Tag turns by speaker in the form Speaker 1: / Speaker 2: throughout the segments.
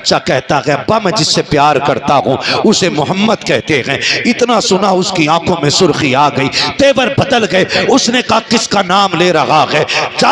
Speaker 1: बच्चा कहता है अब्बा मैं जिससे प्यार करता हूँ उसे मोहम्मद कहते हैं। इतना सुना उसकी आंखों में सुर्खी आ गई, तेवर बदल गए। उसने कहा किसका नाम ले रहा है, जा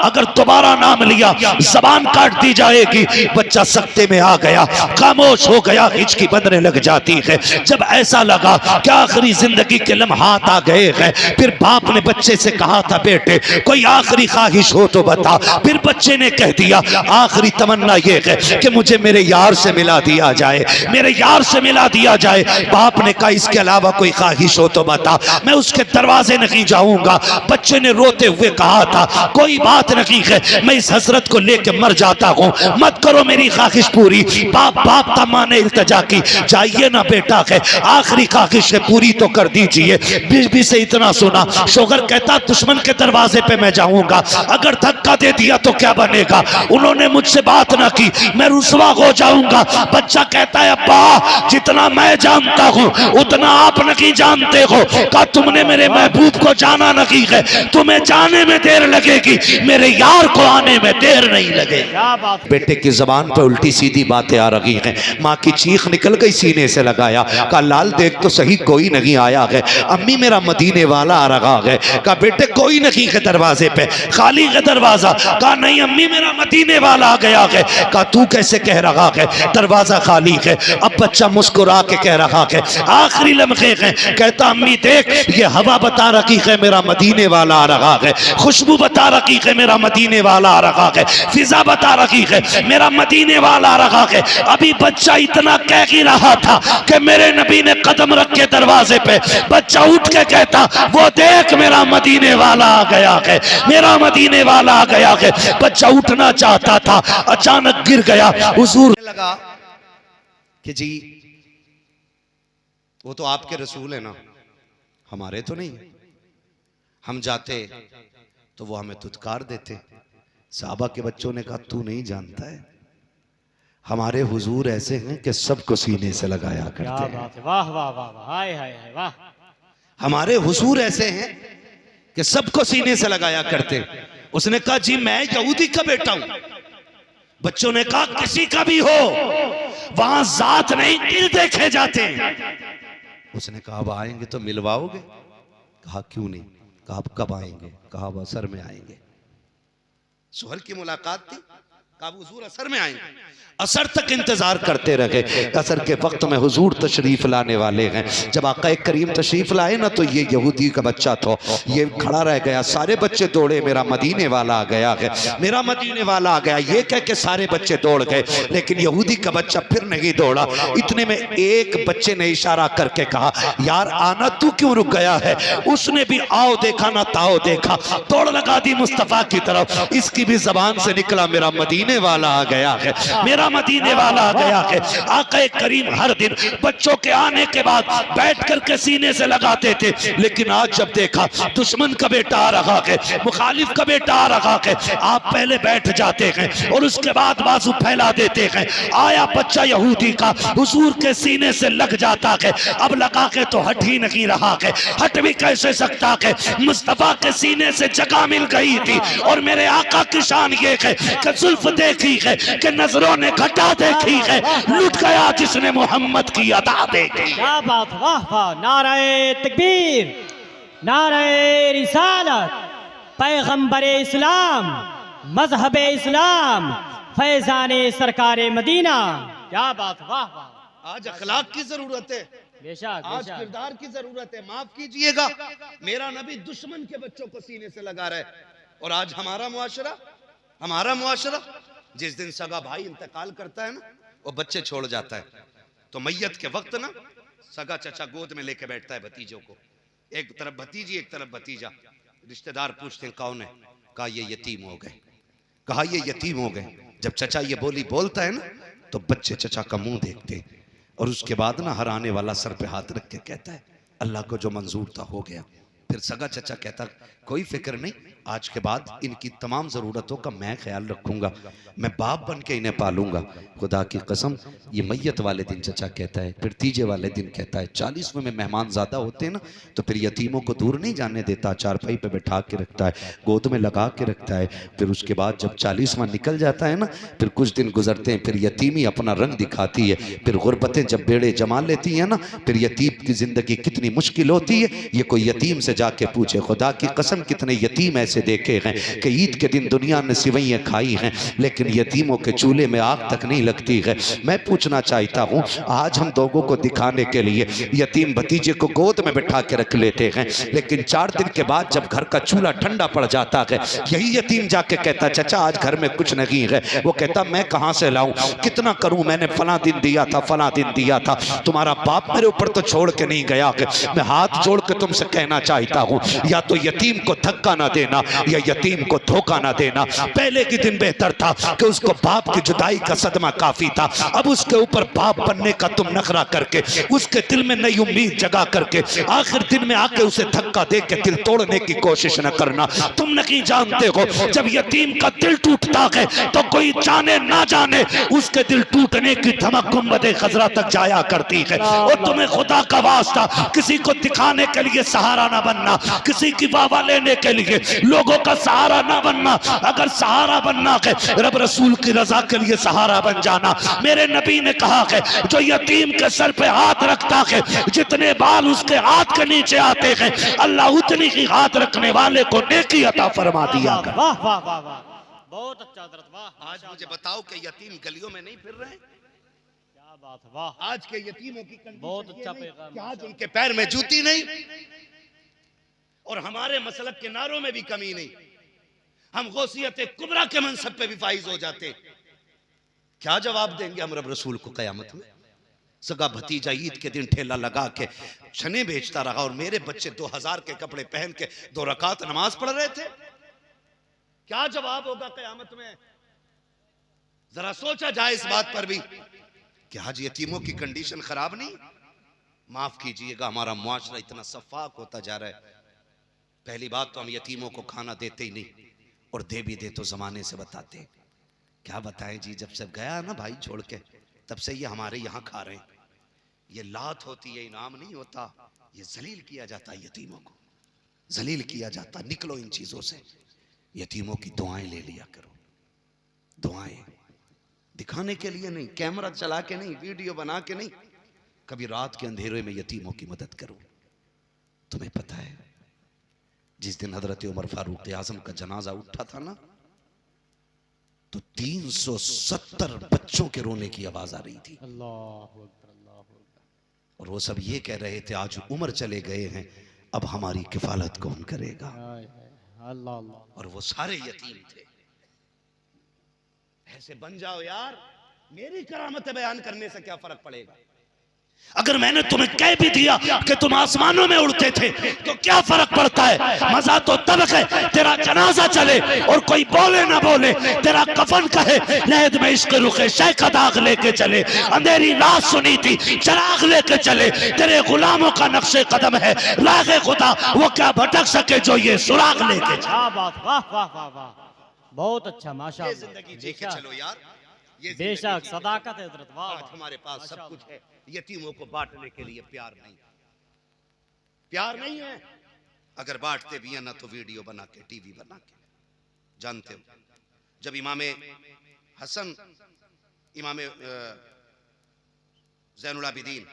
Speaker 1: अगर दोबारा नाम लिया जबान काट दी जाएगी। बच्चा सख्ते में आ गया, खामोश हो गया, हिचकी बंधने लग जाती है। जब ऐसा लगा कि आखिरी जिंदगी के लम्हात आ गए हैं, फिर बाप ने बच्चे से कहा था बेटे कोई आखिरी ख्वाहिश हो तो बता। फिर बच्चे ने कह दिया आखिरी तमन्ना ये है कि मुझे मेरे यार से मिला दिया जाए, मेरे यार से मिला दिया जाए। बाप ने कहा इसके अलावा कोई ख्वाहिश हो तो बता, मैं उसके दरवाजे नहीं जाऊंगा। बच्चे ने रोते हुए कहा था कोई बात नहीं है, मैं इस हसरत को लेकर मर जाता हूँ, मत करो मेरी ख्वाहिश पूरी। बाप तमा ने इल्तजा की, जाइए ना बेटा है, आखिरी ख्वाहिश है पूरी तो कर दीजिए। बीबी से इतना सुना, शोहर कहता दुश्मन के दरवाजे पे मैं जाऊंगा, अगर धक्का दे दिया तो क्या बनेगा। उन्होंने मुझसे बात ना की, मैं रुसवा हो जाऊंगा। बच्चा कहता है अब्बा जितना मैं जानता हूँ उतना आप नहीं जानते हो। कहा तुमने मेरे महबूब को जाना नहीं है, तुम्हें जाने में देर लगेगी, मेरे यार को आने में देर नहीं लगेगी। बेटे की जबान पर उल्टी सीधी बातें आ रही हैं। माँ की चीख निकल गई, सीने से लगाया, कहा लाल देख तो सही कोई नहीं आया है, अम्मी मेरा मदीने वाला आ रहा है। कहा बेटे कोई नहीं है दरवाजे पे, खाली है दरवाजा। कहा नहीं अम्मी मेरा मदीने वाला आ गया है। कहा तू कैसे कह रहा है, दरवाजा खाली है। अब बच्चा मुस्कुरा के कह रहा है आखिरी लम्हे हैं, कहता अम्मी देख ये हवा बता रही है मेरा मदीने वाला आ रहा है, खुशबू बता रही है मेरा मदीने वाला आ रहा है, फिजा बता रही है मेरा मदीने वाला आ रहा है। अभी बच्चा इतना कह ही रहा था कि मेरे नबी ने कदम रख के दरवाजे पे, बच्चा उठ के कहता वो देख मेरा मदीने वाला आ गया है, मेरा मदीने वाला आ गया है। बच्चा उठना चाहता था, अचानक गिर गया। हुजूर लगा कि जी वो तो आपके रसूल है ना, हमारे तो नहीं। हम जाते तो वो हमें धुतकार देते। साहबा के बच्चों ने कहा तू नहीं जानता है, हमारे हुजूर ऐसे हैं कि सबको सीने से लगाया करते हैं।
Speaker 2: वाह वाह वाह वाह, हाय हाय हाय वाह।
Speaker 1: हमारे हुजूर ऐसे हैं कि सबको सीने से लगाया करते। उसने कहा जी मैं यहूदी का बेटा हूं। बच्चों ने कहा किसी का भी हो, वहां जात नहीं दिल देखे जाते हैं। उसने कहा अब आएंगे तो मिलवाओगे? कहा क्यों नहीं। कहा अब कब आएंगे? कहा अब असर में आएंगे। सुहल की मुलाकात थी, कहा हुजूर असर में आएंगे। असर तक इंतजार करते रहे। असर के वक्त में हुजूर तशरीफ लाने वाले हैं। जब आका करीम तशरीफ लाए ना तो ये यहूदी का बच्चा था, ये खड़ा रह गया। सारे बच्चे दौड़े मेरा मदीने वाला आ गया है, मेरा मदीने वाला आ गया, ये कह के सारे बच्चे दौड़ गए, लेकिन यहूदी का बच्चा फिर नहीं दौड़ा। इतने में एक बच्चे ने इशारा करके कहा यार आना तू क्यों रुक गया है। उसने भी आओ देखा ना ताओ देखा, दौड़ लगा दी मुस्तफा की तरफ। इसकी भी जबान से निकला मेरा मदीने वाला आ गया है, मेरा मदीने वाला आ गया है। आका करीम हर दिन बच्चों के आने के बाद बैठ करके सीने से लगाते थे, लेकिन आज जब देखा दुश्मन का बेटा आ रहा है, मुखालिफ का बेटा आ रहा है, आप पहले बैठ जाते हैं और उसके बाद बाजू फैला देते हैं। आया बच्चा यहूदी का, हुजूर के सीने से लग जाता है। अब लगा के तो हट ही नहीं रहा है, हट भी कैसे सकता है। मुस्तफा के सीने से जगह मिल गई थी और मेरे आका की शान ये है कि जुल्फ देखी है कि नजरों ने घटा देखी है, लुट गया जिसने मोहम्मद की अदा देखी।
Speaker 2: क्या बात, वाह वाह। नारे तकबीर, नारे रिसालत, पैगंबरे इस्लाम, मजहबे इस्लाम, फैजाने सरकारे मदीना। क्या बात, वाह वाह।
Speaker 1: आज अखलाक की जरूरत है,
Speaker 2: बेशक,
Speaker 1: आज किरदार की जरूरत है। माफ कीजिएगा, मेरा नबी दुश्मन के बच्चों को सीने से लगा रहा है। और आज हमारा मुआशरा जिस दिन सगा भाई इंतकाल करता है ना, वो बच्चे छोड़ जाता है, तो मैयत के वक्त ना सगा चचा गोद में लेके बैठता है भतीजों को, एक तरफ भतीजी एक तरफ भतीजा। रिश्तेदार पूछते हैं कौन है, कहा ये यतीम हो गए। कहा ये यतीम हो गए। जब चचा ये बोली बोलता है ना तो बच्चे चचा का मुंह देखते और उसके बाद ना हराने वाला सर पे हाथ रख के कहता है अल्लाह को जो मंजूर था हो गया। फिर सगा चचा कहता कोई फिक्र नहीं, आज के बाद इनकी तमाम ज़रूरतों का मैं ख्याल रखूंगा, मैं बाप बन के इन्हें पालूंगा। खुदा की कसम, ये मैयत वाले दिन चचा कहता है, फिर तीजे वाले दिन कहता है, 40वें में मेहमान ज़्यादा होते हैं ना तो फिर यतीमों को दूर नहीं जाने देता, चारपाई पे बैठा के रखता है, गोद में लगा के रखता है। फिर उसके बाद जब 40वां निकल जाता है ना, फिर कुछ दिन गुजरते हैं, फिर यतीमी अपना रंग दिखाती है, फिर गुर्बतें जब बेड़े जमा लेती हैं ना, फिर यतीम की ज़िंदगी कितनी मुश्किल होती है ये कोई यतीम से जाके पूछे। खुदा की कसम, कितने यतीम ऐसे देखे हैं कि ईद के दिन दुनिया ने सिवैयाँ खाई हैं लेकिन यतीमों के चूल्हे में आग तक नहीं लगती है। मैं पूछना चाहता हूँ, आज हम लोगों को दिखाने के लिए यतीम भतीजे को गोद में बैठा के रख लेते हैं, लेकिन 4 दिन के बाद जब घर का चूल्हा ठंडा पड़ जाता है, यही यतीम जाके कहता चचा आज घर में कुछ नहीं है। वो कहता मैं कहाँ से लाऊं, कितना करूं, मैंने फला दिन दिया था, फला दिन दिया था, तुम्हारा बाप मेरे ऊपर तो छोड़ के नहीं गया। मैं हाथ जोड़ के तुमसे कहना चाहता हूँ, या तो यतीम को धक्का ना देना या यतीम को धोखा ना देना। पहले के दिन बेहतर था कि उसको बाप की जुदाई का सदमा काफी था, अब उसके ऊपर बाप बनने का तुम नखरा करके उसके दिल में नई उम्मीद जगा करके आखिर दिन में आके उसे धक्का दे के दिल तोड़ने की कोशिश न करना। तुम नहीं जानते हो जब यतीम का दिल टूटता है तो कोई जाने ना जाने उसके दिल टूटने की धमक गुंबदे खजरा तक जाया करती है। और तुम्हें खुदा का वास्ता किसी को दिखाने के लिए सहारा ना बनना, किसी की वाह लेने के लिए लोगों का सहारा ना बनना। अगर सहारा बनना है रब रसूल की रजा के लिए सहारा बन जाना। मेरे नबी ने कहा है जो यतीम के सर पे हाथ रखता है जितने बाल उसके हाथ के नीचे आते हैं अल्लाह उतनी ही हाथ रखने वाले को नेकी अता फरमा दिया कर।
Speaker 2: वाह वाह वाह वाह, बहुत अच्छा हजरत, वाह।
Speaker 1: आज मुझे बताओ कि यतीम गलियों में नहीं फिर रहे हैं?
Speaker 2: क्या बात है, वाह।
Speaker 1: आज के यतीमों की कंडीशन
Speaker 2: बहुत अच्छा
Speaker 1: ये नहीं
Speaker 2: पैगाम,
Speaker 1: कि आज उनके पैर में जूती नहीं और हमारे मसलक के नारों में भी कमी नहीं, हम गौसियत कुबरा के मनसब पे भी फाइज हो जाते। क्या जवाब देंगे हम रब रसूल को कयामत में? सगा भतीजा ईद के दिन ठेला लगा के छने बेचता रहा और मेरे बच्चे 2000 के कपड़े पहन के 2 रकात नमाज पढ़ रहे थे। क्या जवाब होगा कयामत में? जरा सोचा जाए इस बात पर भी कि आज यतीमों की कंडीशन खराब नहीं? माफ कीजिएगा, हमारा मुआशरा इतना सफाक होता जा रहा है। पहली बात तो हम यतीमों को खाना देते ही नहीं, और दे भी दे तो जमाने से बताते। क्या बताएं जी, जब से गया ना भाई छोड़ के तब से ये हमारे यहाँ खा रहे हैं। ये लात होती है, इनाम नहीं होता, ये जलील किया जाता है, यतीमों को जलील किया जाता। निकलो इन चीजों से, यतीमों की दुआएं ले लिया करो। दुआएं दिखाने के लिए नहीं, कैमरा चला के नहीं, वीडियो बना के नहीं, कभी रात के अंधेरे में यतीमों की मदद करो। तुम्हें पता है जिस दिन हजरत उमर फारूक आजम का जनाजा उठा था ना तो 370 बच्चों के रोने की आवाज आ रही थी।
Speaker 2: अल्लाह अकबर, अल्लाह अकबर।
Speaker 1: और वो सब ये कह रहे थे आज उमर चले गए हैं, अब हमारी किफालत कौन करेगा?
Speaker 2: अल्लाह अल्लाह।
Speaker 1: और वो सारे यतीम थे। ऐसे बन जाओ यार, मेरी करामत बयान करने से क्या फर्क पड़ेगा? अगर मैंने तुम्हें कह भी दिया कि तुम आसमानों में उड़ते थे तो क्या फर्क पड़ता है? मजा तो तब है तेरा जनाजा चले और कोई बोले ना बोले, तेरा कफन कहे लहद में इश्क रुखे शेख दाग लेके चले, अंधेरी रात सुनी थी चराग लेके चले, तेरे गुलामों का नक्शे कदम है रागे खुदा, वो क्या भटक सके जो ये सुराग लेके चले।
Speaker 2: क्या बात, वाह वाह वाह वाह, बहुत अच्छा, माशाअल्लाह।
Speaker 1: जिंदगी जी के चलो यार, ये
Speaker 2: बेशक सदाकत है हजरत, वाह।
Speaker 1: आज हमारे पास सब कुछ है, यतीमों को बांटने के लिए प्यार नहीं, प्यार नहीं है। अगर बांटते भी है ना तो वीडियो बना के, टीवी बना के। जानते हो जब इमाम हसन, इमाम ज़ैनुल आबिदीन,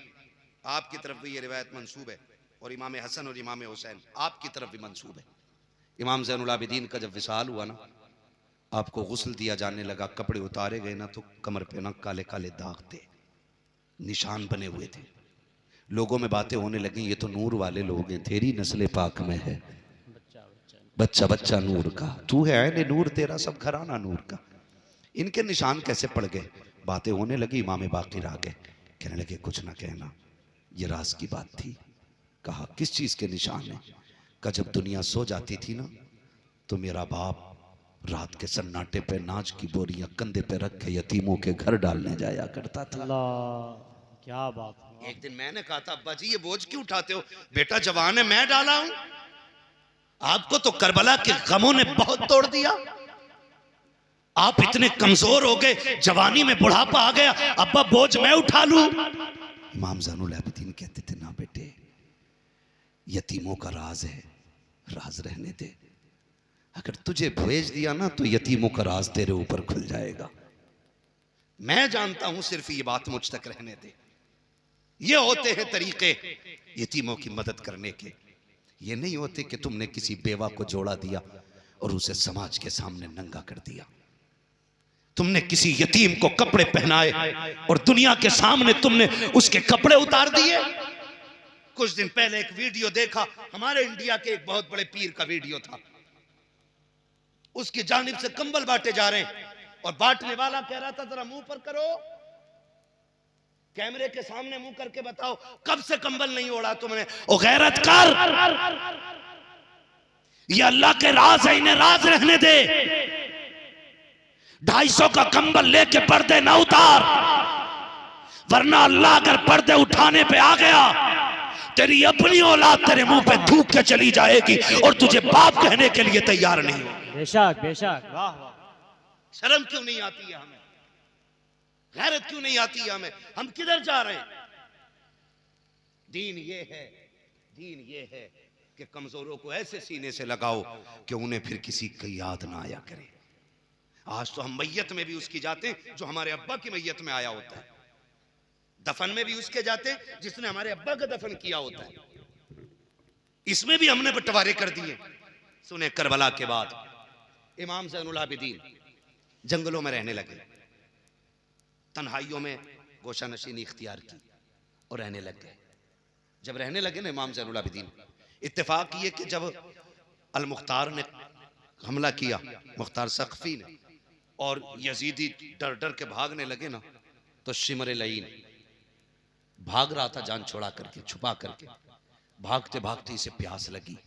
Speaker 1: आपकी तरफ भी ये रिवायत मंसूब है और इमाम हसन और इमाम हुसैन आपकी तरफ भी मंसूब है। इमाम ज़ैनुल आबिदीन का जब विसाल हुआ ना, आपको गुस्ल दिया जाने लगा, कपड़े उतारे गए ना तो कमर पे ना काले काले दाग थे, निशान बने हुए थे। लोगों में बातें होने लगी ये तो नूर वाले लोग हैं, तेरी नस्ल पाक में है बच्चा बच्चा नूर का, तू है ऐने नूर, तेरा सब घराना नूर का। इनके निशान कैसे पड़ गए? बातें होने लगी, इमाम बाकिर आ गए, कहने लगे कुछ ना कहना, ये राज की बात थी। कहा किस चीज के निशान है? कहा जब दुनिया सो जाती थी ना तो मेरा बाप रात के सन्नाटे पे नाच की बोरियां कंधे पे रख के यतीमों के घर डालने जाया करता था।
Speaker 2: अल्लाह, क्या बात है।
Speaker 1: एक दिन मैंने कहा था अब्बा जी ये बोझ क्यों उठाते हो? बेटा जवान है, मैं डाला हूं। आपको तो करबला के गमों ने बहुत तोड़ दिया। आप इतने कमजोर हो गए, जवानी में बुढ़ापा आ गया, अब्बा बोझ मैं उठा लूं। इमाम ज़ैनुल आबिदीन कहते थे ना बेटे, यतीमों का राज है, राज रहने दे। अगर तुझे भेज दिया ना तो यतीमों का राज तेरे ऊपर खुल जाएगा। मैं जानता हूं, सिर्फ ये बात मुझ तक रहने दे। ये होते हैं तरीके यतीमों की मदद करने के। ये नहीं होते कि तुमने किसी बेवा को जोड़ा दिया और उसे समाज के सामने नंगा कर दिया। तुमने किसी यतीम को कपड़े पहनाए और दुनिया के सामने तुमने उसके कपड़े उतार दिए। कुछ दिन पहले एक वीडियो देखा, हमारे इंडिया के एक बहुत बड़े पीर का वीडियो था। उसकी जानिब से कंबल बांटे जा रहे हैं और बांटने वाला कह रहा था जरा मुंह पर करो, कैमरे के सामने मुंह करके बताओ कब से कंबल नहीं ओढ़ा तुमने। ओ गैरत कर, ये अल्लाह के राज है, इन्हें राज रहने दे। 250 का कंबल लेके पर्दे ना उतार, वरना अल्लाह अगर पर्दे उठाने पे आ गया, तेरी अपनी औलाद तेरे मुंह पे थूक के चली जाएगी और तुझे बाप कहने के लिए तैयार नहीं हो।
Speaker 2: बेशक बेशक, वाह वाह।
Speaker 1: शर्म क्यों नहीं आती है हमें? गैरत क्यों नहीं आती है हमें? हम किधर जा रहे हैं? दीन ये है, दीन ये है कि कमजोरों को ऐसे सीने से लगाओ कि उन्हें फिर किसी की याद ना आया करे। आज तो हम मैयत में भी उसकी जाते हैं जो हमारे अब्बा की मैयत में आया होता है, दफन में भी उसके जाते हैं जिसने हमारे अब्बा का दफन किया होता है। इसमें भी हमने बंटवारे कर दिए। सुने, करबला के बाद इमाम ज़ैनुल आबिदीन जंगलों में रहने लगे, तन्हाइयों में गोशा नशीनी इख्तियार की और रहने लग गए। जब रहने लगे ना इमाम ज़ैनुल आबिदीन, इत्तेफाक ये कि जब अल मुख्तार ने हमला किया, मुख्तार सक़फ़ी ने, और यजीदी डर डर के भागने लगे ना, तो शिमर लईन भाग रहा था जान छोड़ा करके, छुपा करके। भागते भागते इसे प्यास लगी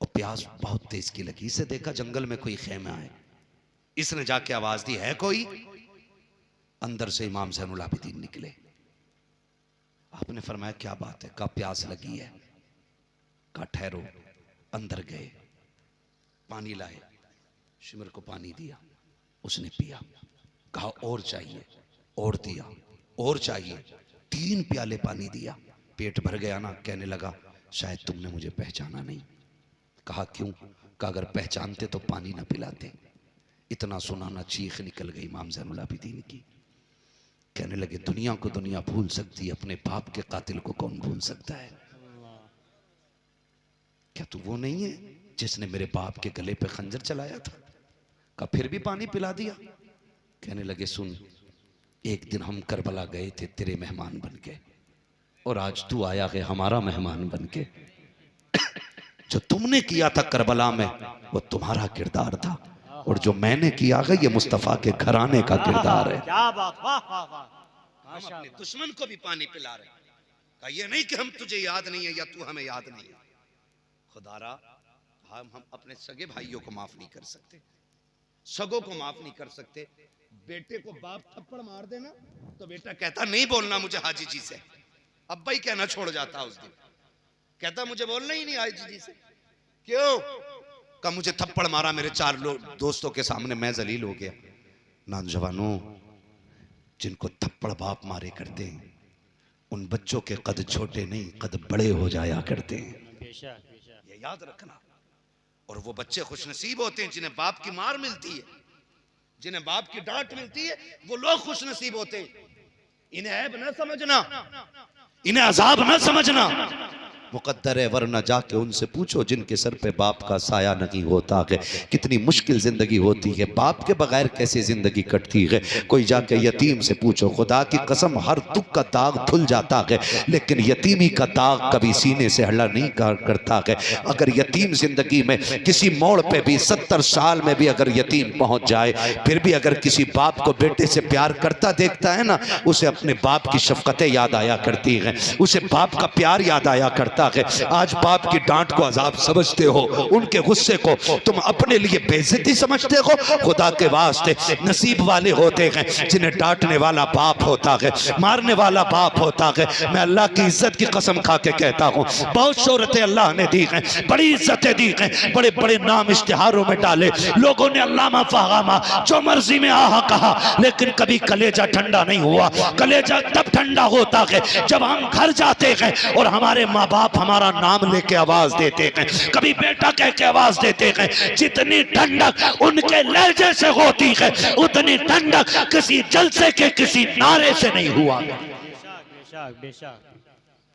Speaker 1: और प्यास बहुत तेज की लगी। इसे देखा जंगल में कोई खेमा है, इसने जाके आवाज दी, है कोई? अंदर से इमाम ज़ैनुल आबिदीन निकले। आपने फरमाया क्या बात है? कहा प्यास लगी है। कहा ठहरो। अंदर गए, पानी लाए, शिमर को पानी दिया, उसने पिया। कहा और चाहिए, और दिया, और चाहिए। 3 प्याले पानी दिया, पेट भर गया ना। कहने लगा शायद तुमने मुझे पहचाना नहीं। कहा क्यों? कहा अगर पहचानते तो पानी ना पिलाते। इतना सुनाना चीख निकल गई इमाम ज़ैनुल आबिदीन की। कहने लगे दुनिया को दुनिया भूल सकती है, अपने बाप के कातिल को कौन भूल सकता है? क्या तू वो नहीं है जिसने मेरे बाप के गले पे खंजर चलाया था? का फिर भी पानी पिला दिया। कहने लगे सुन, एक दिन हम करबला गए थे तेरे मेहमान बन के, और आज तू आया है हमारा मेहमान बन के। जो तुमने किया था करबला में वो तुम्हारा किरदार था, और जो मैंने किया है ये मुस्तफ़ा के घराने का किरदार है।
Speaker 2: क्या बात, वाह वाह वाह।
Speaker 1: हम अपने दुश्मन को भी पानी पिला रहे हैं। कहा ये नहीं कि हम तुझे याद नहीं है या तू हमें याद नहीं है। खुदारा हम अपने सगे भाइयों को माफ नहीं कर सकते, सगों को माफ नहीं कर सकते। बेटे को बाप थप्पड़ मार देना तो बेटा कहता नहीं बोलना मुझे हाजी जी से, अब्बा ही कहना छोड़ जाता उस दिन। कहता मुझे बोलना ही नहीं हाजी जी से। क्यों? का मुझे थप्पड़ मारा मेरे 4 दोस्तों के सामने, मैं जलील हो गया। नौजवानों, जिनको थप्पड़ बाप मारे करते हैं उन बच्चों के कद छोटे नहीं, कद बड़े हो जाया करते हैं। ये याद रखना। और वो बच्चे खुशनसीब होते हैं जिन्हें बाप की मार मिलती है, जिन्हें बाप की डांट मिलती है, वो लोग खुशनसीब होते हैं। इन्हें ऐब न समझना, इन्हें अजाब न समझना, मुकद्दर है। वरना जाके उनसे पूछो जिनके सर पे बाप का साया नहीं होता है, कितनी मुश्किल जिंदगी होती है, बाप के बगैर कैसे जिंदगी कटती है। कोई जाके यतीम से पूछो, खुदा की कसम हर दुख का दाग धुल जाता है, लेकिन यतीमी का दाग कभी सीने से हल्ला नहीं करता है। अगर यतीम जिंदगी में किसी मोड़ पे भी 70 साल में भी अगर यतीम पहुंच जाए, फिर भी अगर किसी बाप को बेटे से प्यार करता देखता है ना, उसे अपने बाप की शफकतें याद आया करती हैं, उसे बाप का प्यार याद आया करता करता है। आज बाप की डांट को अजाब समझते हो, उनके गुस्से को तुम अपने लिए बेइज्जती समझते हो। खुदा के वास्ते नसीब वाले होते हैं जिन्हें डांटने वाला बाप होता है, मारने वाला बाप होता है। मैं अल्लाह की इज्जत की कसम खा के कहता हूँ, बहुत शोहरतें अल्लाह ने दी हैं, बड़ी इज्जतें दी हैं, बड़े बड़े नाम इश्तिहारों में डाले, लोगों ने अल्लामा फहामा जो मर्जी में आहा कहा, लेकिन कभी कलेजा ठंडा नहीं हुआ। कलेजा तब ठंडा होता है जब हम घर जाते हैं और हमारे माँ बाप हमारा नाम लेके आवाज देते हैं, कभी बेटा कह के आवाज देते हैं। जितनी ठंडक उनके लहजे से होती है, उतनी ठंडक किसी जलसे के किसी नारे से नहीं हुआ।
Speaker 2: बेशक बेशक बेशक।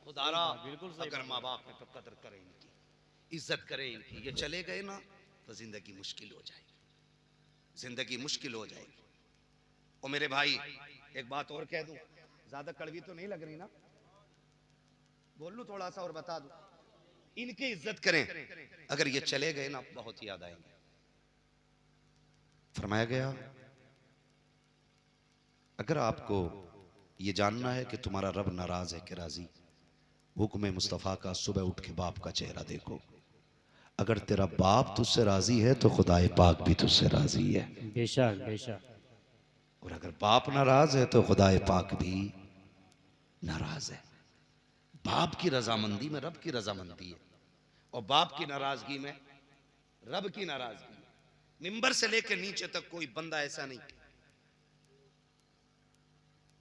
Speaker 1: खुदारा अगर माँ बाप में कदर करें, इनकी इज्जत करें, इनकी ये चले गए ना तो जिंदगी मुश्किल हो जाएगी, जिंदगी मुश्किल हो जाएगी। और मेरे भाई एक बात और कह दूं, ज्यादा कड़वी तो नहीं लग रही ना, बोल लूं थोड़ा सा और बता दूं, इनकी इज्जत करें, अगर ये चले गए ना बहुत याद आएंगे। फरमाया गया अगर आपको ये जानना है कि तुम्हारा रब नाराज है कि राजी, हुक्म मुस्तफ़ा का सुबह उठ के बाप का चेहरा देखो। अगर तेरा बाप तुझसे राजी है तो खुदाए पाक भी तुझसे राजी है।
Speaker 2: बेशक बेशक।
Speaker 1: और अगर बाप नाराज है तो खुदाए पाक भी नाराज है। बाप की रजामंदी में रब की रजामंदी है, और बाप की नाराजगी में रब की नाराजगी। मिंबर से लेकर नीचे तक कोई बंदा ऐसा नहीं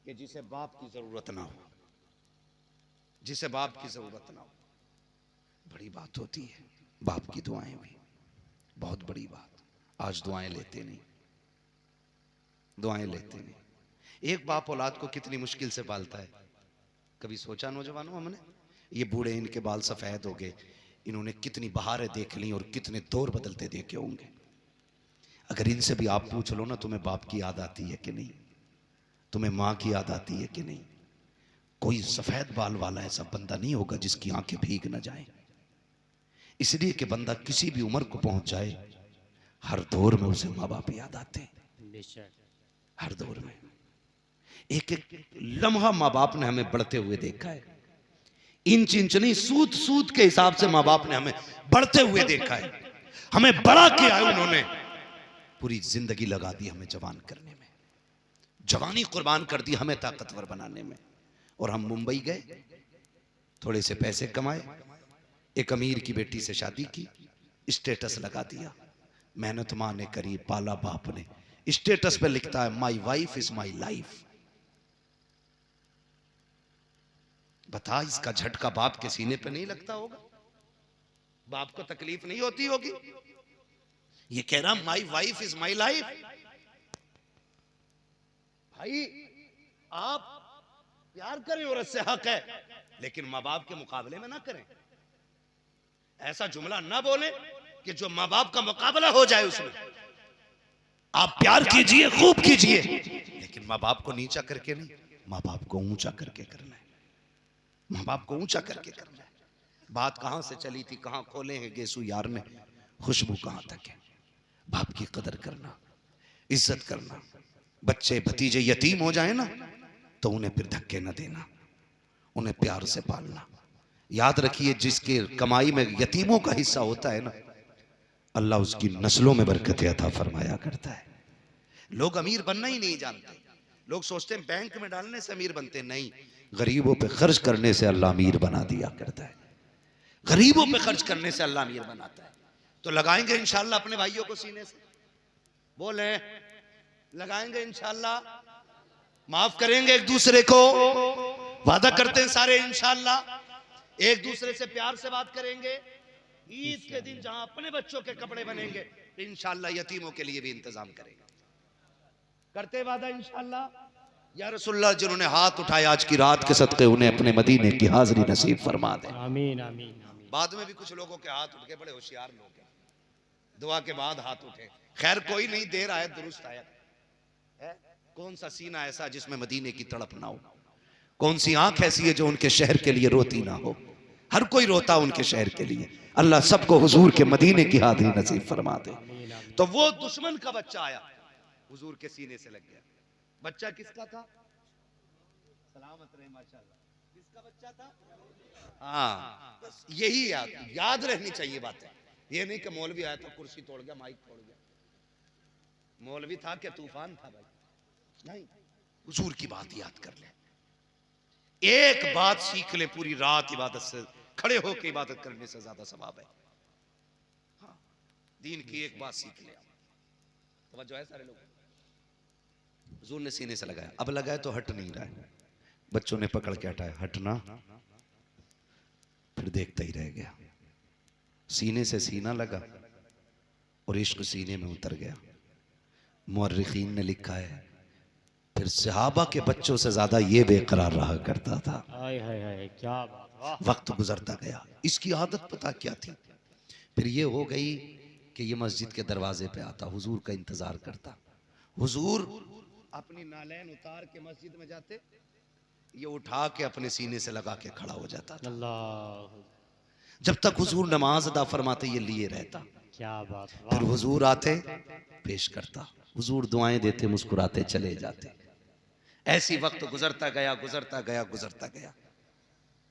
Speaker 1: कि जिसे बाप की जरूरत ना हो, जिसे बाप की जरूरत ना हो। बड़ी बात होती है बाप की दुआएं भी, बहुत बड़ी बात। आज दुआएं लेते नहीं, दुआएं लेते नहीं। एक बाप औलाद को कितनी मुश्किल से पालता है, कभी सोचा नौजवानों हमने? ये बूढ़े, इनके बाल सफेद हो गए, इन्होंने कितनी बहारें देख ली और कितने दौर बदलते देखे होंगे। अगर इनसे भी आप पूछ लो ना, तुम्हें बाप की याद आती है कि नहीं, तुम्हें माँ की याद आती है कि नहीं, कोई सफेद बाल वाला ऐसा बंदा नहीं होगा जिसकी आंखें भीग न जाए। इसलिए कि बंदा किसी भी उम्र को पहुंच जाए, हर दौर में उसे माँ बाप याद आते हैं, हर दौर में। एक एक लम्हा माँ बाप ने हमें बढ़ते हुए देखा है, इंच इंच नहीं, सूत सूत के हिसाब से माँ बाप ने हमें बढ़ते हुए देखा है। हमें बड़ा किया है उन्होंने, पूरी जिंदगी लगा दी हमें जवान करने में, जवानी कुर्बान कर दी हमें ताकतवर बनाने में। और हम मुंबई गए, थोड़े से पैसे कमाए, एक अमीर की बेटी से शादी की, स्टेटस लगा दिया। मेहनत माँ ने करी, पाला बाप ने। स्टेटस पे लिखता है my wife is my life. बता, इसका झटका बाप के सीने पे नहीं लगता होगा? बाप को तकलीफ नहीं होती होगी? ये कह रहा my wife is my life. भाई आप प्यार करें, औरत से हक है, लेकिन माँ बाप के मुकाबले में ना करें। ऐसा जुमला ना बोले कि जो माँ बाप का मुकाबला हो जाए उसमें। आप प्यार कीजिए, खूब कीजिए, लेकिन माँ बाप को नीचा करके नहीं, माँ बाप को ऊंचा करके करना है, माँ बाप को ऊंचा करके करना है। बात कहां से चली थी, कहां खोले हैं गेसू यार ने, खुशबू कहां तक है। बाप की कदर करना, इज्जत करना। बच्चे भतीजे यतीम हो जाए ना तो उन्हें फिर धक्के न देना, उन्हें प्यार से पालना। याद रखिए, जिसके कमाई में यतीमों का हिस्सा होता है ना, अल्लाह उसकी नस्लों में बरकत अता फरमाया करता है। लोग अमीर बनना ही नहीं जानते, लोग सोचते हैं बैंक में डालने से अमीर बनते, नहीं, गरीबों पे खर्च करने से अल्लाह अमीर बना दिया करता है। गरीबों पे खर्च करने से अल्लाह अमीर बनाता है। तो लगाएंगे इंशाल्लाह अपने भाइयों को सीने से, बोले लगाएंगे इंशाल्लाह, माफ करेंगे एक दूसरे को, वादा करते हैं सारे इंशाल्लाह, एक दूसरे से प्यार से बात करेंगे। ईद के दिन जहां अपने बच्चों के कपड़े बनेंगे, इंशाल्लाह यतीमों के लिए भी इंतजाम करेंगे। करते वादा इंशाल्लाह। या रसूलुल्लाह, जिन्होंने हाथ उठाए आज की रात के सदक़े, उन्हें अपने मदीने की हाजिरी नसीब फरमा दे।
Speaker 2: आमीन आमीन।
Speaker 1: बाद में भी कुछ लोगों के हाथ उठ के, बड़े होशियार लोग हैं, दुआ के बाद हाथ उठे। खैर कोई नहीं, देर आए दुरुस्त आया है। कौन सा सीना ऐसा जिसमें मदीने की तड़प ना हो? कौन सी आंख ऐसी है जो उनके शहर के लिए रोती ना हो? हर कोई रोता उनके शहर के लिए। अल्लाह सबको हुजूर के मदीने की हाजिरी नसीब फरमा दे। तो वो दुश्मन का बच्चा आया, हुजूर के सीने से लग गया। बच्चा किसका था? सलामत रहे माशाल्लाह। किसका बच्चा था? हाँ, बस यही याद रहनी चाहिए बातें। ये नहीं कि मौलवी आया था कुर्सी तोड़ गया, माइक तोड़ गया। मौलवी था क्या तूफान था भाई? नहीं, हुजूर की बात याद कर ले। एक बात सीख ले, पूरी रात इबादत से खड़े होकर इबादत करने से ज्यादा सवाब है। हाँ, दीन की एक बात सीख ले। तवज्जो है सारे लोग? हुजूर ने सीने से लगाया, अब लगाया तो हट नहीं रहा है। बच्चों ने पकड़ के हटाया, हटना, फिर देखता ही रह गया। सीने से सीना लगा और इश्क सीने में उतर गया। मुअर्रिखीन ने लिखा है फिर सहाबा के बच्चों से ज्यादा ये बेकरार रहा करता था।
Speaker 2: हाय हाय हाय, क्या बात, वाह।
Speaker 1: वक्त गुजरता गया, इसकी आदत पता क्या थी? फिर ये हो गई कि ये मस्जिद के दरवाजे पे आता, हुजूर का इंतजार करता। हुजूर अपनी नालैन उतार के मस्जिद में जाते, ये उठा के अपने सीने से लगा के खड़ा हो जाता था।
Speaker 2: अल्लाह,
Speaker 1: जब तक हुजूर नमाज अदा फरमाते ये लिए रहता।
Speaker 2: क्या बात,
Speaker 1: फिर
Speaker 2: वाह।
Speaker 1: हुजूर आते, पेश करता, हुजूर दुआएं देते, मुस्कुराते चले जाते। ऐसी वक्त गुजरता गया, गुजरता गया, गुजरता गया।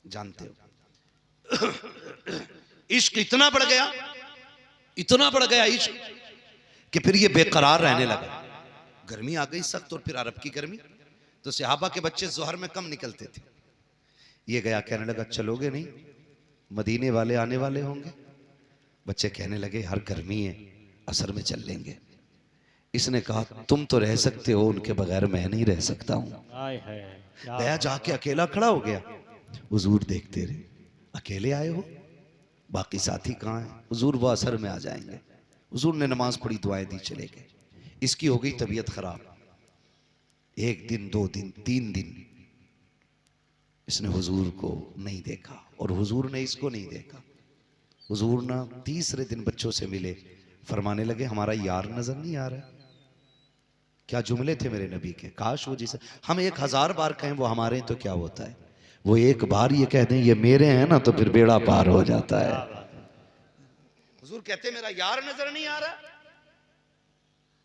Speaker 1: जानते हो इश्क इतना बढ़ गया, इतना बढ़ गया इश्क कि फिर ये बेकरार रहने लगा। गर्मी आ गई सख्त, और फिर अरब की गर्मी, तो सहाबा के बच्चे जोहर में कम निकलते थे। ये गया, कहने लगा चलोगे नहीं, मदीने वाले आने वाले होंगे। बच्चे कहने लगे हर गर्मी है, असर में चल लेंगे। इसने कहा तुम तो रह सकते हो, उनके बगैर मैं नहीं रह सकता हूं।
Speaker 2: हाय हाय, क्या
Speaker 1: गया, जाके अकेला खड़ा हो गया। हुजूर देखते रहे, अकेले आए हो, बाकी साथी कहाँ हैं? हुजूर वो असर में आ जाएंगे। हुजूर ने नमाज पढ़ी, दुआएं दी, चले गए। इसकी हो गई तबीयत खराब। एक दिन, 2 दिन, 3 दिन इसने हुजूर को नहीं देखा और हुजूर ने इसको नहीं देखा। हुजूर ना तीसरे दिन बच्चों से मिले, फरमाने लगे हमारा यार नजर नहीं आ रहा। क्या जुमले थे मेरे नबी के, काश वो जिसे हम 1000 बार कहें वो हमारे हैं तो क्या होता है, वो एक बार ये कह दें ये मेरे हैं ना तो फिर बेड़ा पार हो जाता है। हुजूर कहते मेरा यार नजर नहीं आ रहा,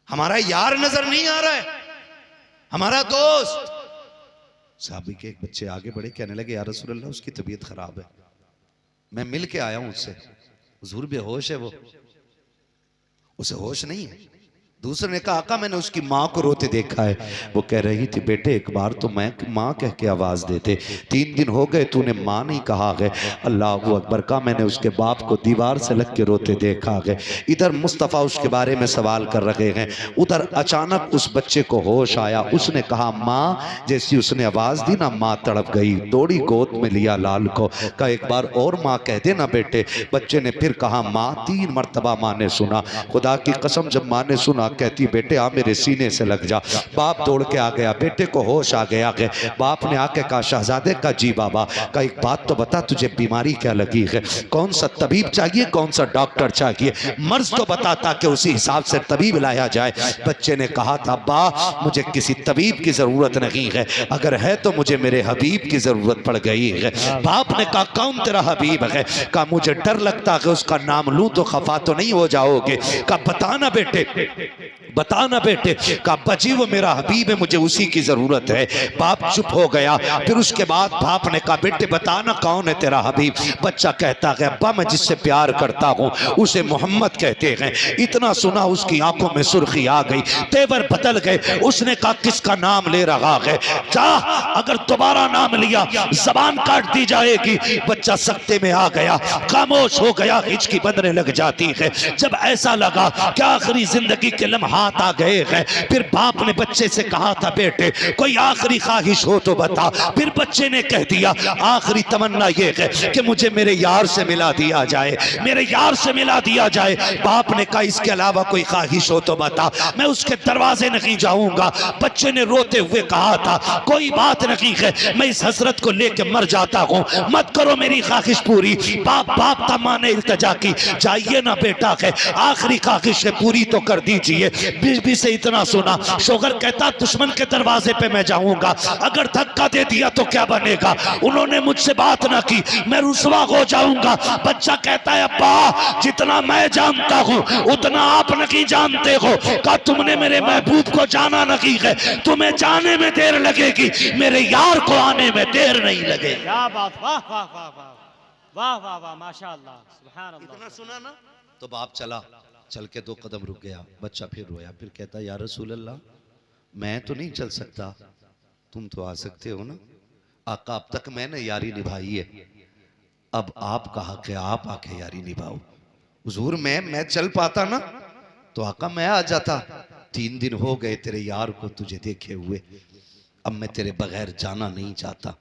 Speaker 1: हमारा यार नजर नहीं आ रहा है, हमारा दोस्त। साहबी के एक बच्चे आगे बढ़े, कहने लगे या रसूल अल्लाह उसकी तबीयत खराब है, मैं मिल के आया हूं उससे। हुजूर बेहोश है, वो उसे होश नहीं है। दूसरे ने कहा आका मैंने उसकी माँ को रोते देखा है। वो कह रही थी बेटे एक बार तो मैं माँ कह के आवाज देते, 3 दिन हो गए तूने माँ नहीं कहा है। अल्लाह अकबर का, मैंने उसके बाप को दीवार से लग के रोते देखा है। इधर मुस्तफ़ा उसके बारे में सवाल कर रहे हैं, उधर अचानक उस बच्चे को होश आया। उसने कहा माँ, जैसी उसने आवाज दी ना माँ तड़प गई, दौड़ी गोद में लिया लाल को, कहा एक बार और माँ कह दे ना बेटे। बच्चे ने फिर कहा माँ, 3 मरतबा माँ ने सुना। खुदा की कसम जब माँ ने सुना कहती बेटे आ मेरे सीने से लग जा। बाप दौड़ के आ गया, बेटे को होश आ गया। बाप ने आके कहा शहजादे का जी बाबा, का एक बात तो बता तुझे बीमारी क्या लगी है, कौन सा तबीब चाहिए, कौन सा डॉक्टर चाहिए, मर्ज तो बता ताकि उसी हिसाब से तबीब लाया जाए। बच्चे ने कहा था अब्बा मुझे किसी तबीब की जरूरत नहीं है, अगर है तो मुझे मेरे हबीब की जरूरत पड़ गई है। बाप ने कहा कौन तेरा हबीब है, कहा मुझे डर लगता है उसका नाम लूं तो खफा तो नहीं हो जाओगे। कहा बताना बेटे, बताना बेटे। कहा बची वो मेरा हबीब है, मुझे उसी की जरूरत है। बाप चुप हो गया। फिर उसके बाद बाप ने कहा बेटे बताना कौन है तेरा हबीब। बच्चा कहता है अब्बा मैं जिससे प्यार करता हूँ उसे मोहम्मद कहते हैं। इतना सुना उसकी आंखों में सुर्खी आ गई, तेवर बदल गए। उसने कहा किसका नाम ले रहा है, जा अगर दोबारा नाम लिया जबान काट दी जाएगी। बच्चा सख्ते में आ गया, खामोश हो गया, हिचकी बंधने लग जाती है। जब ऐसा लगा कि आखिरी जिंदगी के लम्हात आ गए हैं, फिर बाप ने बच्चे से कहा था बेटे कोई आखिरी ख्वाहिश हो तो बता। फिर बच्चे ने कह दिया आखिरी तमन्ना ये है कि मुझे मेरे यार से मिला दिया जाए, मेरे यार से मिला दिया जाए। बाप ने कहा इसके अलावा कोई ख्वाहिश हो तो बता, मैं उसके दरवाजे नहीं जाऊंगा। बच्चे ने रोते हुए कहा था कोई बात नहीं है, मैं इस हसरत को लेकर मर जाता हूं, मत करो मेरी ख्वाहिश पूरी। बाप का माने इल्तजा की, जाइए ना बेटा है, आखिरी ख्वाहिश है पूरी तो कर दीजिए। बीबी से इतना सुना। शोहर कहता दुश्मन के दरवाजे पे मैं जाऊंगा, अगर धक्का दे दिया तो क्या बनेगा? उन्होंने मुझसे बात ना की, मैं रुसवा हो जाऊंगा। बच्चा कहता है अब्बा जितना मैं जानता हूं उतना आप नहीं जानते हो। कहा तुमने मेरे महबूब को जाना नहीं है, तुम्हें जाने में देर लगेगी, मेरे यार को आने में देर नहीं लगेगी।
Speaker 2: क्या बात, वाह वाह वाह वाह वाह वाह वाह, माशाअल्लाह, सुभान अल्लाह।
Speaker 1: इतना सुना ना तो बाप चला, चल के 2 कदम रुक गया। बच्चा फिर रोया, फिर कहता या रसूल अल्लाह मैं तो नहीं चल सकता, तुम तो आ सकते हो ना। आका अब तक मैंने यारी निभाई है, अब आप कहा कि आप आके यारी निभाओ। हुजूर मैं चल पाता ना तो आका मैं आ जाता। 3 दिन हो गए तेरे यार को तुझे देखे हुए, अब मैं तेरे बगैर जाना नहीं चाहता।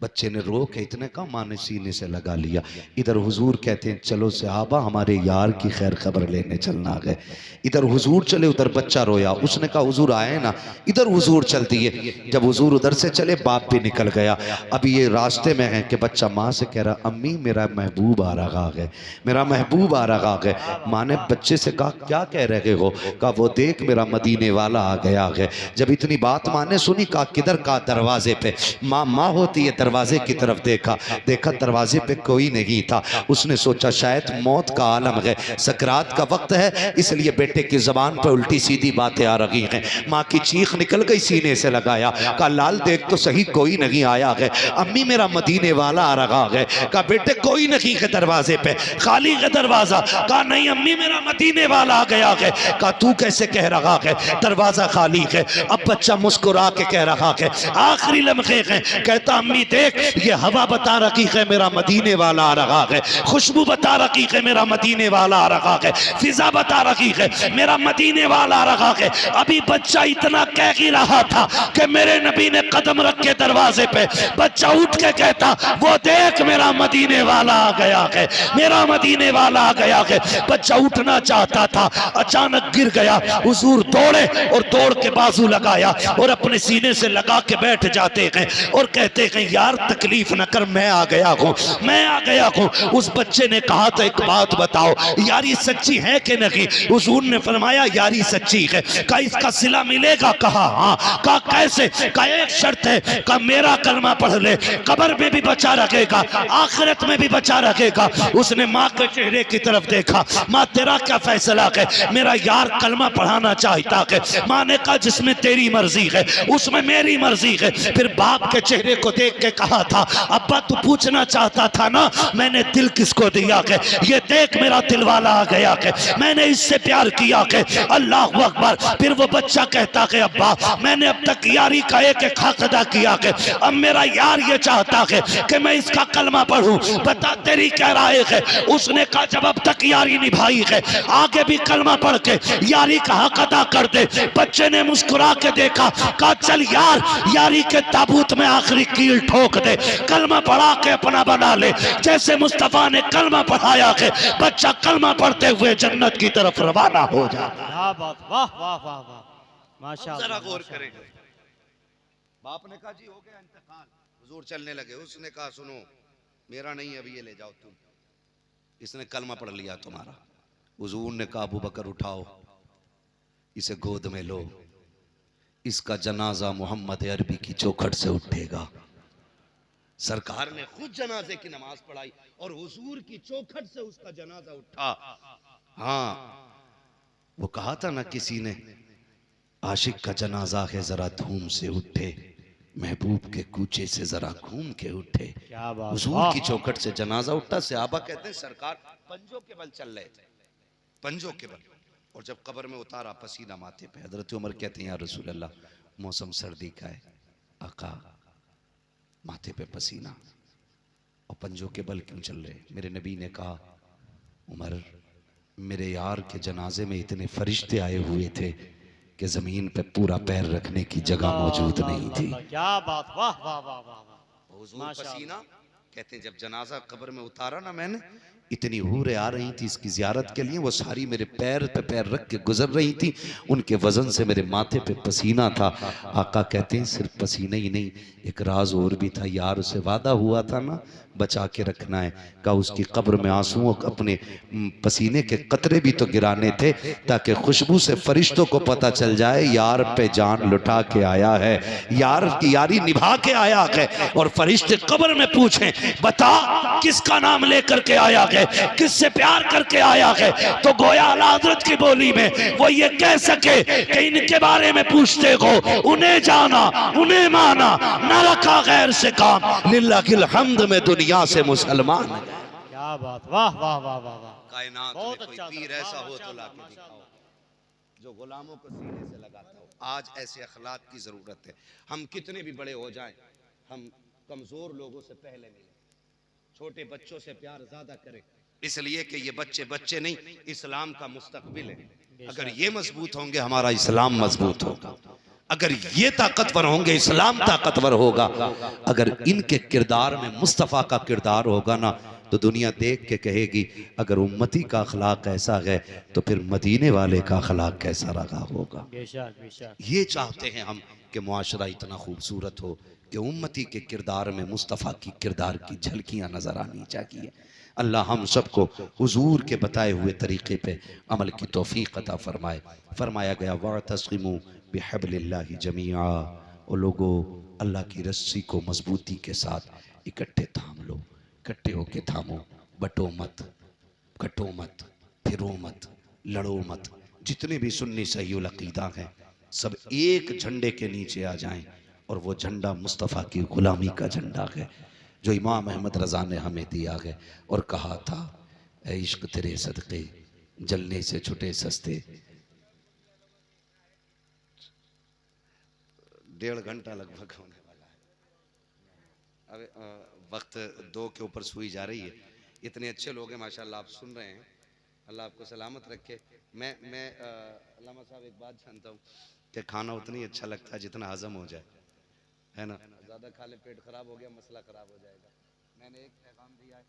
Speaker 1: बच्चे ने रो के इतने कहा, माँ ने सीने से लगा लिया। इधर हुजूर कहते हैं चलो सहाबा हमारे यार की खैर खबर लेने चलना गए। इधर हुजूर चले, उधर बच्चा रोया। उसने कहा हुजूर आए ना, इधर हुजूर चल दिए। जब हुजूर उधर से चले बाप भी निकल गया। अभी ये रास्ते में है कि बच्चा माँ से कह रहा अम्मी मेरा महबूब आ रहा है, मेरा महबूब आ रहा है। माँ ने बच्चे से कहा क्या कह रहे हो? कहा वो देख मेरा मदीने वाला आ गया है। जब इतनी बात माँ ने सुनी, कहा किधर? का दरवाजे पे। माँ होती है, दरवाजे की तरफ देखा, दरवाजे पे कोई नहीं था। उसने सोचा शायद मौत का आलम है, सकरात का वक्त है, इसलिए बेटे की जबान पर उल्टी सीधी बातें आ रही हैं। माँ की चीख निकल गई, सीने से लगाया। कहा लाल देख तो सही कोई नहीं आया है, अम्मी मेरा मदीने वाला आ रहा है। कहा बेटे कोई नहीं है दरवाजे पे, खाली है दरवाजा। कहा नहीं अम्मी मेरा मदीने वाला आ गया है। कहा तू कैसे कह रहा है, दरवाजा खाली है। अब बच्चा मुस्कुरा के कह रहा है, आखिरी लम्हे हैं। कहता अम्मी देख ये हवा बता रही है मेरा मदीने वाला आ रहा है, खुशबू बता रही है मेरा मदीने वाला आ रहा है, फिजा बता रही है मेरा मदीने वाला आ रहा है। अभी बच्चा इतना कह ही रहा था कि मेरे नबी ने कदम रख के दरवाजे पे, बच्चा उठ के कहता वो देख मेरा मदीने वाला आ गया है, मेरा मदीने वाला आ गया है। बच्चा उठना चाहता था, अचानक गिर गया। हुजूर दौड़े और दौड़ के बाजू लगाया और अपने सीने से लगा के बैठ जाते हैं और कहते हैं यार तकलीफ न कर, मैं आ गया हूँ, मैं आ गया हूँ। उस बच्चे ने कहा था एक बात बताओ यारी सच्ची है कि नहीं? हुजूर ने फरमाया यारी सच्ची है। कहा इसका सिला मिलेगा? कहा हाँ। कहा कैसे? कहा एक शर्त है, कहा मेरा कलमा पढ़ ले, कब्र में भी बचा रखेगा, आखिरत में भी बचा रखेगा। उसने माँ के चेहरे की तरफ देखा, माँ तेरा क्या फैसला है? मेरा यार कलमा पढ़ाना चाहता है। माँ ने कहा जिसमें तेरी मर्जी है उसमें मेरी मर्जी है। फिर बाप के चेहरे को देख के कहा था अब्बा तू पूछना चाहता था ना मैंने दिल किसको दिया है, ये देख मेरा दिल वाला आ गया है, मैंने इससे प्यार किया है। अल्लाह अकबर। फिर वो बच्चा कहता है अब्बा मैंने अब तक यारी का एक एक हक अदा किया है, अब मेरा यार ये चाहता है कि मैं इसका कलमा पढ़ूं, बता तेरी क्या राय है? उसने कहा जब अब तक यारी निभाई है आगे भी कलमा पढ़ के यारी का हक अदा कर दे। बच्चे ने मुस्कुरा के देखा, कहा चल यार यारी के ताबूत में आखिरी कील ठोक दे, कलमा पढ़ा के अपना बना ले। जैसे मुस्तफा ने कलमा पढ़ाया है बच्चा कलमा पढ़ते हुए जन्नत की तरफ रवाना हो जाता।
Speaker 2: क्या बात, वाह वाह वाह वाह, माशाअल्लाह।
Speaker 1: जरा गौर करेंगे। बाप ने कहा जी हो गया इंतकाल, हुजूर चलने लगे। उसने कहा सुनो मेरा नहीं अभी ये ले जाओ तुम, इसने कलमा पढ़ लिया तुम्हारा। हुजूर ने कहा अबू बकर उठाओ इसे गोद में लो, इसका जनाजा मोहम्मद अरबी की चौखट से उठेगा। सरकार ने खुद जनाजे की नमाज पढ़ाई और हुजूर की चौखट से उसका जनाजा उठा। हाँ वो कहा था ना किसी ने आशिक का जनाजा है जरा धूम से उठे, महबूब के कूचे से जरा घूम के उठे।
Speaker 2: क्या बात,
Speaker 1: हुजूर की चौखट से जनाजा उठा। सहाबा कहते हैं सरकार पंजों के बल चल रहे थे, पंजों के बल। और जब कब्र में उतारा पसीना माथे पे, हजरत उमर कहते हैं या रसूल अल्लाह मौसम सर्दी का है, आका माथे पे पसीना और पंजों के बल क्यों चल रहे? मेरे नबी ने कहा उमर मेरे यार के जनाजे में इतने फरिश्ते आए हुए थे कि जमीन पे पूरा पैर रखने की जगह मौजूद नहीं थी।
Speaker 2: क्या बात, वाह वाह वाह वाह।
Speaker 1: हुजूर पसीना कहते हैं जब जनाजा कब्र में उतारा ना मैंने, इतनी हूरें आ रही थी इसकी ज़ियारत के लिए, वो सारी मेरे पैर पे पैर रख के गुजर रही थी, उनके वज़न से मेरे माथे पे पसीना था। आका कहते हैं सिर्फ पसीना ही नहीं, एक राज और भी था यार, उसे वादा हुआ था ना बचा के रखना है। कहा उसकी कब्र में आंसुओं अपने पसीने के कतरे भी तो गिराने थे, ताकि खुशबू से फरिश्तों को पता चल जाए यार पे जान लुटा के आया है, यार की यारी निभा के आया है। और फरिश्ते कब्र में पूछें बता किसका नाम लेकर के आया है, किससे प्यार करके आया है, तो गोया आला हज़रत की बोली में वो ये कह सके कि इनके बारे में पूछते हो, उन्हें जाना उन्हें माना, न रखा गैर से काम, लिल्लाहिल हम्द में दुनिया से मुसलमान।
Speaker 2: क्या बात, वाह वाह वाह वाह वाह,
Speaker 1: कायनात में
Speaker 2: बहुत
Speaker 1: कोई
Speaker 2: अच्छा
Speaker 1: पीर
Speaker 2: था,
Speaker 1: ऐसा हो तो
Speaker 2: माशाअल्लाह,
Speaker 1: लाके दिखाओ जो गुलामों को सीने से लगाता हो। आज ऐसे अखलाक की जरूरत है। हम कितने भी बड़े हो जाएं, हम कमजोर लोगों से पहले मिलें, छोटे बच्चों से प्यार ज्यादा करें, इसलिए कि ये बच्चे बच्चे नहीं, इस्लाम का मुस्तकबिल है। अगर ये मजबूत होंगे हमारा इस्लाम मजबूत होगा, अगर ये ताकतवर होंगे इस्लाम ताकतवर होगा। अगर इनके किरदार में मुस्तफ़ा का किरदार होगा ना, तो दुनिया देख के कहेगी अगर उम्मती का अखलाक ऐसा है तो फिर मदीने वाले का अखलाक कैसा रहा होगा।
Speaker 2: बेशक बेशक,
Speaker 1: ये चाहते हैं हम कि मुआशरा इतना खूबसूरत हो कि उम्मती के किरदार में मुस्तफ़ा की किरदार की झलकियाँ नज़र आनी चाहिए। अल्लाह हम सबको हुजूर के बताए हुए तरीक़े पे अमल की तौफ़ीक़ अता फ़रमाए। फ़रमाया गया वातसिमू बिहब्लिल्लाहि जमीआ, ओ लोगो अल्लाह की रस्सी को मजबूती के साथ इकट्ठे थाम लो, इकट्ठे होके थामो, बटो मत, कटो मत, फिरो मत, लड़ो मत। जितने भी सुन्नी सहीउल अक़ीदा हैं सब एक झंडे के नीचे आ जाएं, और वो झंडा मुस्तफ़ा की ग़ुलामी का झंडा है जो इमाम अहमद रज़ा ने हमें दिया है और कहा था ऐ इश्क तेरे सदक़े जलने से छुटे सस्ते। 1.5 घंटा लगभग होने वाला है। अब वक्त 2 के ऊपर सुई जा रही है। इतने अच्छे लोग हैं माशाल्लाह, आप सुन रहे हैं, अल्लाह आपको सलामत रखे। मैं अल्लामा साहब एक बात जानता हूँ कि खाना उतना ही अच्छा लगता है जितना हजम हो जाए, है ना। ज़्यादा खा ले पेट खराब हो गया, मसला खराब हो जाएगा। मैंने एक पैगाम दिया है।